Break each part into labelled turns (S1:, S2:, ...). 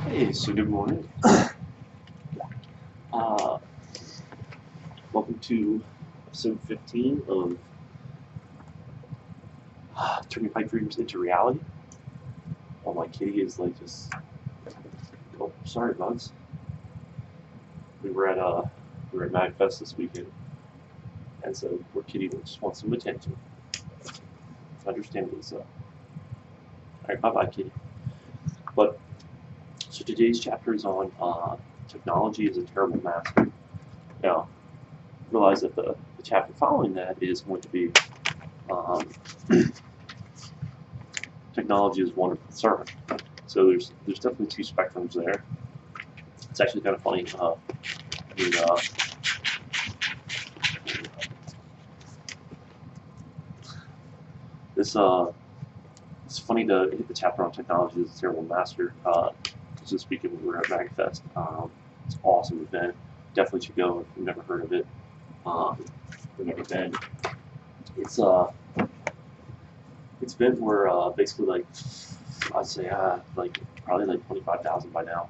S1: Hey, so good morning. Uh, Welcome to episode 15 of Turning Pipe Dreams into Reality. Oh, my kitty is like just. Oh, sorry, bugs. We were at MagFest this weekend, and so poor kitty just wants some attention. Understandably so. All right, bye, bye, kitty. But so today's chapter is on technology is a terrible master. Now, realize that the chapter following that is going to be um, technology is wonderful servant. So there's definitely two spectrums there. It's actually kind of funny. It's funny to hit the chapter on technology as a terrible master. This weekend we were at MagFest. It's an awesome event. Definitely should go if you've never heard of it. If you've never been. It's it's been where basically like I'd say like probably like 25,000 by now.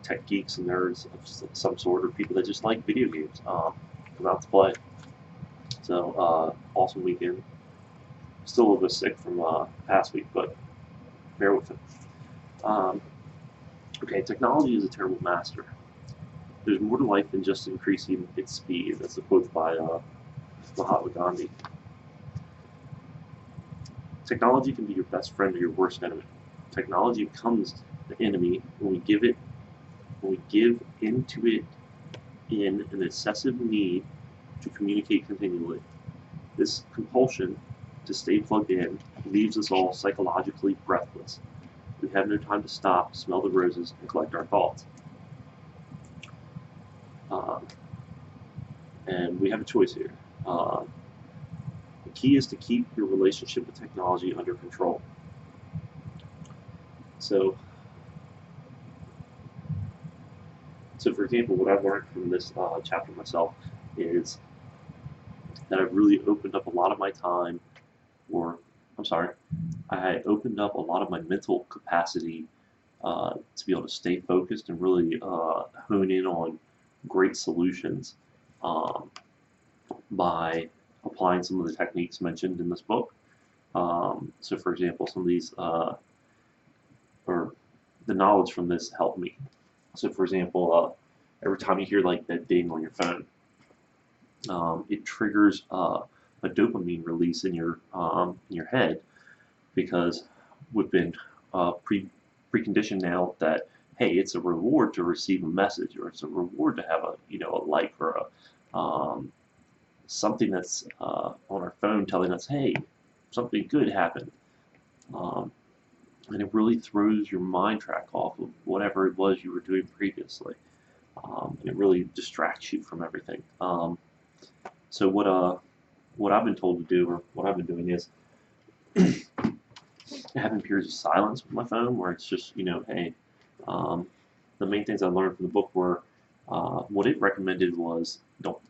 S1: Tech geeks and nerds of some sort, or people that just like video games come out to play. So awesome weekend. Still a little bit sick from past week, but bear with it. Okay, technology is a terrible master. There's more to life than just increasing its speed. That's a quote by Mahatma Gandhi. Technology can be your best friend or your worst enemy. Technology becomes the enemy when we give into it in an excessive need to communicate continually. This compulsion to stay plugged in leaves us all psychologically breathless. We have no time to stop, smell the roses, and collect our thoughts. And we have a choice here. The key is to keep your relationship with technology under control. So for example, what I've learned from this chapter myself is that I've really opened up a lot of my time, I opened up a lot of my mental capacity to be able to stay focused and really hone in on great solutions by applying some of the techniques mentioned in this book. So, for example, some of these, or the knowledge from this helped me. So, for example, every time you hear like that ding on your phone, it triggers a dopamine release in your head, because we've been preconditioned now that hey, it's a reward to receive a message, or it's a reward to have a like, or a something that's on our phone telling us hey, something good happened. And it really throws your mind track off of whatever it was you were doing previously. It really distracts you from everything. So what I've been told to do, or what I've been doing, is having periods of silence with my phone, where it's just hey. The main things I learned from the book were what it recommended was don't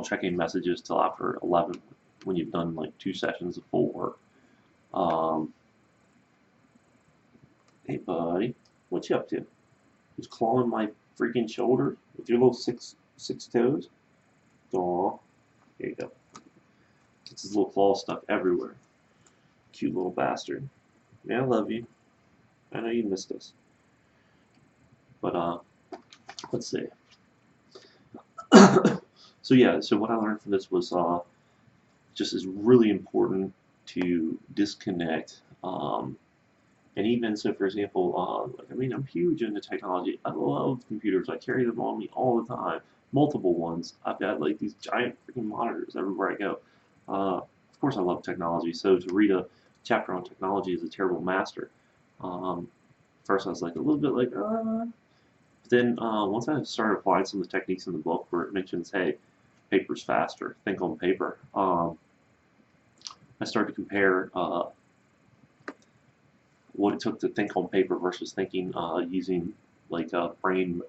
S1: check any messages till after 11 when you've done like 2 sessions of full work. Hey buddy, what you up to? Just clawing my freaking shoulder with your little six toes? Aw, here you go. Gets his little claw stuck everywhere. Cute little bastard. Yeah, I love you. I know you missed us. But let's see. So what I learned from this was just is really important to disconnect. And even so, for example, I'm huge into technology. I love computers. I carry them on me all the time. Multiple ones. I've got like these giant freaking monitors everywhere I go. Of course, I love technology. So to read a chapter on technology is a terrible master. First, I was like a little bit like, But then once I started applying some of the techniques in the book, where it mentions, hey, paper's faster, think on paper. I started to compare what it took to think on paper versus thinking using like brain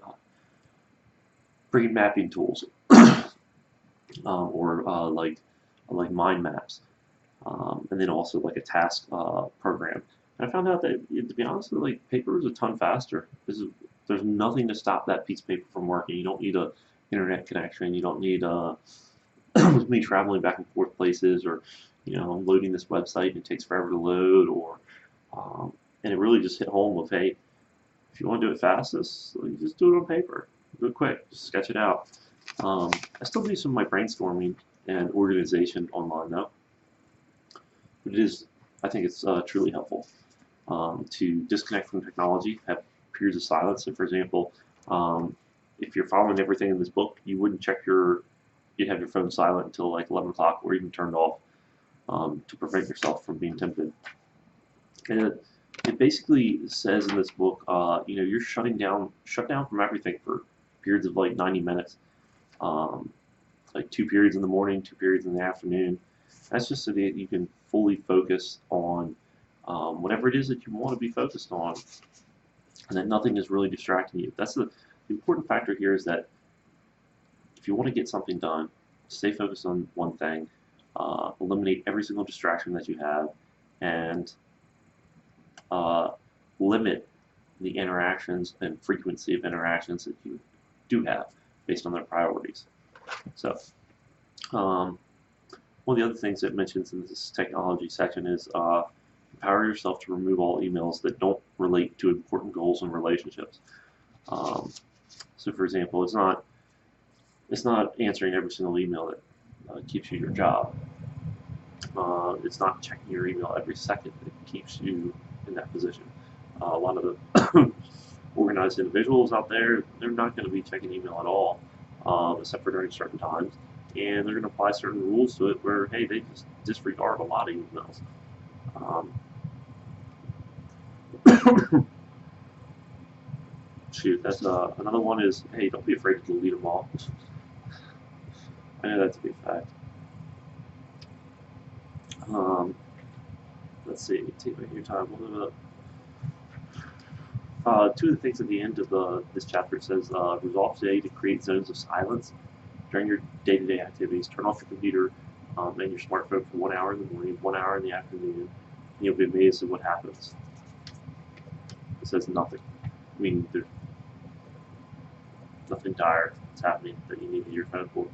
S1: mapping tools, or like mind maps, and then also like a task program. I found out that, to be honest, like paper is a ton faster. There's nothing to stop that piece of paper from working. You don't need a internet connection. You don't need me traveling back and forth places, or I'm loading this website and it takes forever to load, or and it really just hit home with, hey, if you want to do it fastest, you just do it on paper. Do it quick. Just sketch it out. I still do some of my brainstorming and organization online though, but I think it's truly helpful to disconnect from technology, have periods of silence. So, for example, if you're following everything in this book, you'd have your phone silent until like 11 o'clock or even turned off to prevent yourself from being tempted. And it basically says in this book, you're shut down from everything for periods of like 90 minutes, like 2 periods in the morning, 2 periods in the afternoon. That's just so that you can fully focus on whatever it is that you want to be focused on, and that nothing is really distracting you. That's the important factor here, is that if you want to get something done, stay focused on one thing, eliminate every single distraction that you have, and limit the interactions and frequency of interactions that you do have based on their priorities. So, one of the other things it mentions in this technology section is empower yourself to remove all emails that don't relate to important goals and relationships. So, for example, it's not answering every single email that keeps you your job. It's not checking your email every second that keeps you in that position. A lot of the organized individuals out there, they're not going to be checking email at all, except for during certain times, and they're going to apply certain rules to it where, hey, they just disregard a lot of emails. Shoot, that's another one is, hey, don't be afraid to delete them all. I know that to be a fact. Let's see, take your time. Two of the things at the end of this chapter says, resolve today to create zones of silence during your day-to-day activities. Turn off your computer and your smartphone for 1 hour in the morning, 1 hour in the afternoon, and you'll be amazed at what happens. It says nothing. I mean, there's nothing dire that's happening that you need your phone for.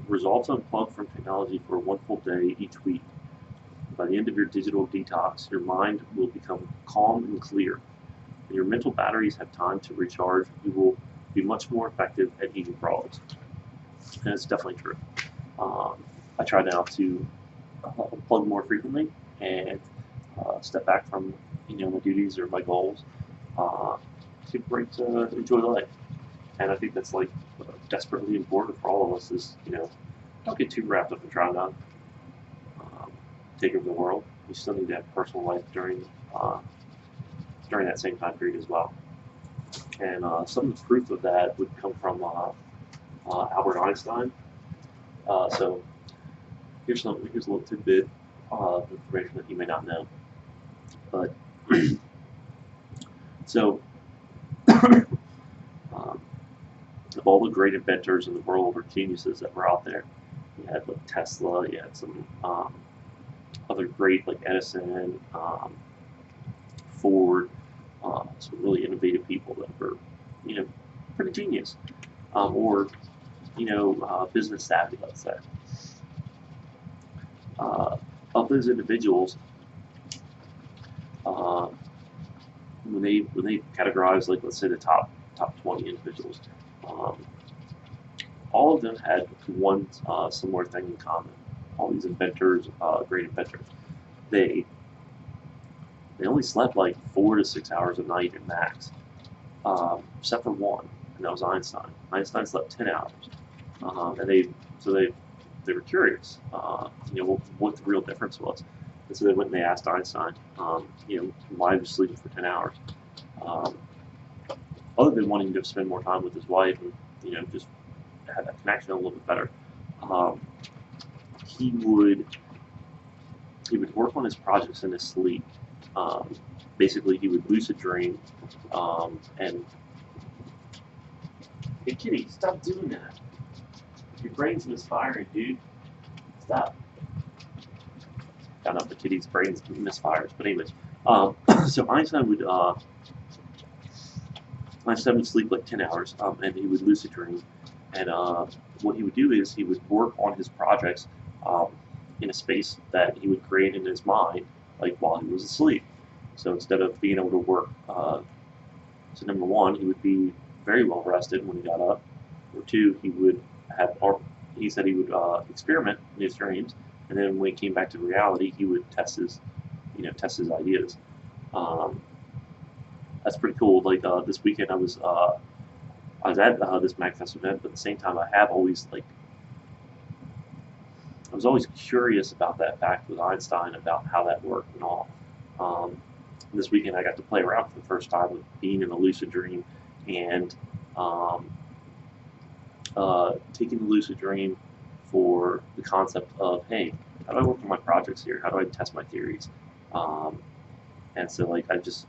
S1: Resolve to unplug from technology for 1 full day each week. By the end of your digital detox, your mind will become calm and clear. When your mental batteries have time to recharge, you will be much more effective at eating problems. And it's definitely true. I try now to unplug more frequently and step back from my duties or my goals. Take a break to enjoy life. And I think that's like desperately important for all of us. Is don't get too wrapped up in trying to take over the world. You still need to have personal life during that same time period as well. And some of the proof of that would come from Albert Einstein. So here's a little tidbit of information that you may not know. But so of all the great inventors in the world, or geniuses that were out there, you had like Tesla, you had some other great like Edison, Ford, some really innovative people that were, pretty genius, or business savvy, let's say. Of those individuals, when they categorize, like, let's say the top 20 individuals, all of them had one similar thing in common. All these inventors, great inventors, they only slept like 4 to 6 hours a night at max, except for one, and that was Einstein. Einstein slept 10 hours, and they were curious, what the real difference was. And so they went and they asked Einstein, why he was sleeping for 10 hours. Other than wanting to spend more time with his wife and, just have that connection a little bit better, he would work on his projects in his sleep. Basically, he would lucid dream, and hey, kitty, stop doing that. Your brain's misfiring, dude. Stop. I don't know if the kitty's brain's misfires, but anyways, So Einstein would sleep like 10 hours, and he would lucid dream. And what he would do is he would work on his projects um, in a space that he would create in his mind, like while he was asleep. So instead of being able to work, so number one, he would be very well rested when he got up. Or two, he would have, or he said he would experiment in his dreams, and then when he came back to reality, he would test his ideas. Um, that's pretty cool. Like this weekend, I was at this MagFest event, but at the same time, I was always curious about that fact with Einstein about how that worked and all. Um, this weekend, I got to play around for the first time with being in a lucid dream and um, taking the lucid dream for the concept of, hey, how do I work on my projects here? How do I test my theories? Um, and so, like, I just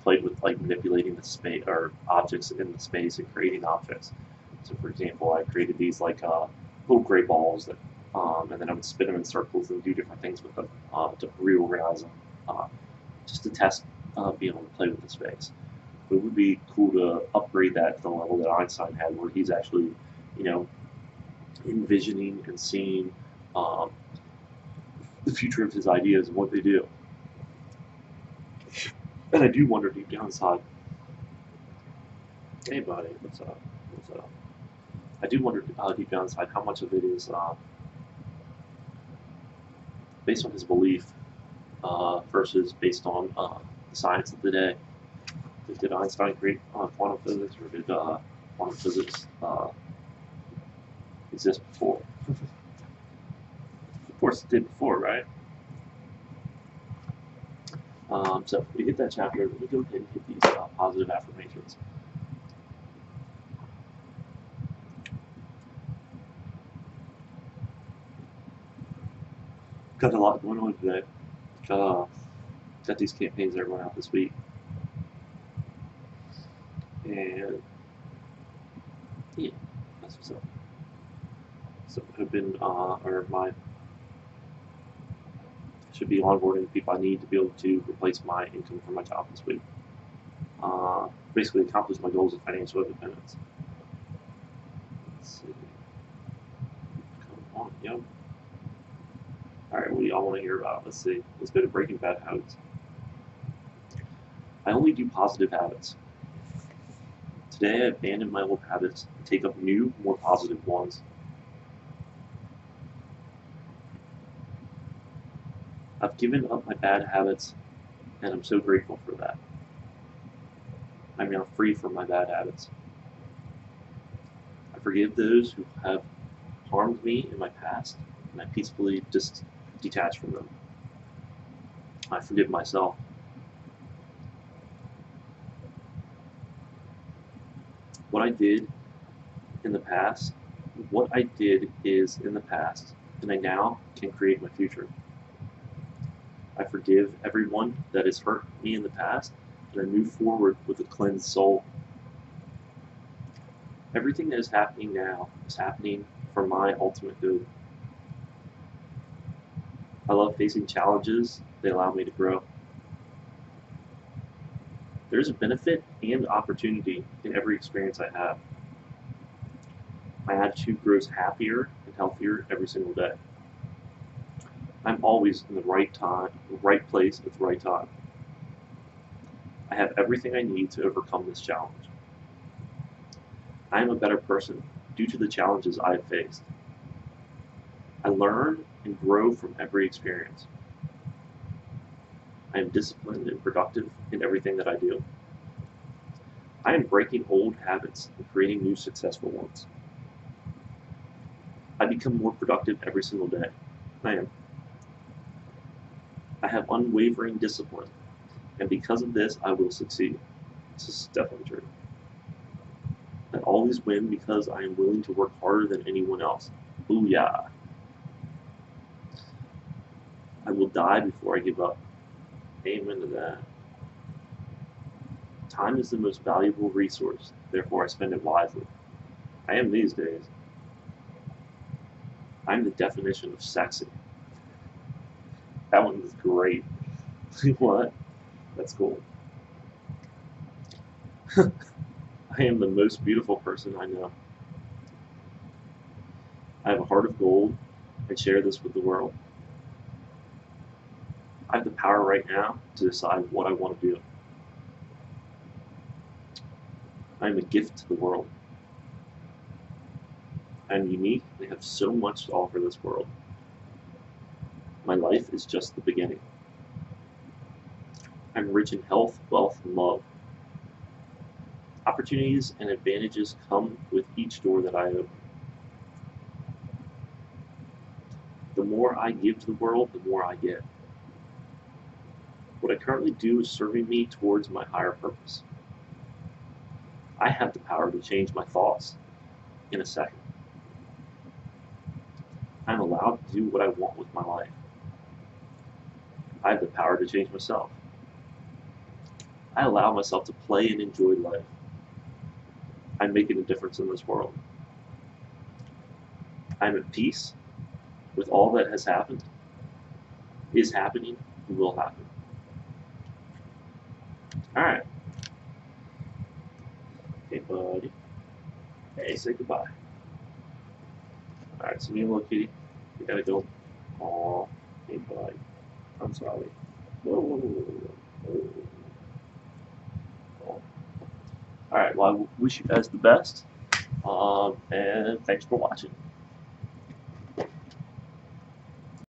S1: played with like manipulating the space or objects in the space and creating objects. So, for example, I created these like little gray balls that, and then I would spin them in circles and do different things with them to reorganize them, uh, just to test being able to play with the space. But it would be cool to upgrade that to the level that Einstein had, where he's actually, you know, envisioning and seeing um, the future of his ideas and what they do. And I do wonder deep down inside, hey buddy, what's up? What's up? I do wonder deep down inside how much of it is based on his belief versus based on the science of the day. Did Einstein create quantum physics, or did quantum physics exist before? Of course, it did before, right? So we hit that chapter. Let me go ahead and hit these positive affirmations. Got a lot going on today. Got these campaigns that are going out this week, and yeah, that's what's up. So I've been, or my should be onboarding the people I need to be able to replace my income from my job this week. Basically accomplish my goals of financial independence. Let's see. Come on, yo. Alright, what do y'all want to hear about? Let's see. Let's go to breaking bad habits. I only do positive habits. Today I abandon my old habits and take up new, more positive ones. I've given up my bad habits, and I'm so grateful for that. I'm now free from my bad habits. I forgive those who have harmed me in my past, and I peacefully detach from them. I forgive myself. What I did in the past, what I did is in the past, and I now can create my future. I forgive everyone that has hurt me in the past, and I move forward with a cleansed soul. Everything that is happening now is happening for my ultimate good. I love facing challenges. They allow me to grow. There's a benefit and opportunity in every experience I have. My attitude grows happier and healthier every single day. I'm always in the right time, the right place at the right time. I have everything I need to overcome this challenge. I am a better person due to the challenges I have faced. I learn and grow from every experience. I am disciplined and productive in everything that I do. I am breaking old habits and creating new successful ones. I become more productive every single day. I am. I have unwavering discipline, and because of this, I will succeed. This is definitely true. I always win because I am willing to work harder than anyone else. Booyah. I will die before I give up. Amen to that. Time is the most valuable resource, therefore I spend it wisely. I am these days. I'm the definition of sexy. That one was great. What? That's cool. I am the most beautiful person I know. I have a heart of gold and share this with the world. I have the power right now to decide what I want to do. I am a gift to the world. I am unique and have so much to offer this world. My life is just the beginning. I'm rich in health, wealth, and love. Opportunities and advantages come with each door that I open. The more I give to the world, the more I get. What I currently do is serving me towards my higher purpose. I have the power to change my thoughts in a second. I'm allowed to do what I want with my life. I have the power to change myself. I allow myself to play and enjoy life. I'm making a difference in this world. I'm at peace with all that has happened, is happening, and will happen. Alright. Hey, buddy. Hey, say goodbye. Alright, so me and little kitty, we gotta go. Aw, hey, buddy. I'm sorry. Whoa, whoa, whoa, whoa, whoa. Alright, well, I wish you guys the best. And thanks for watching.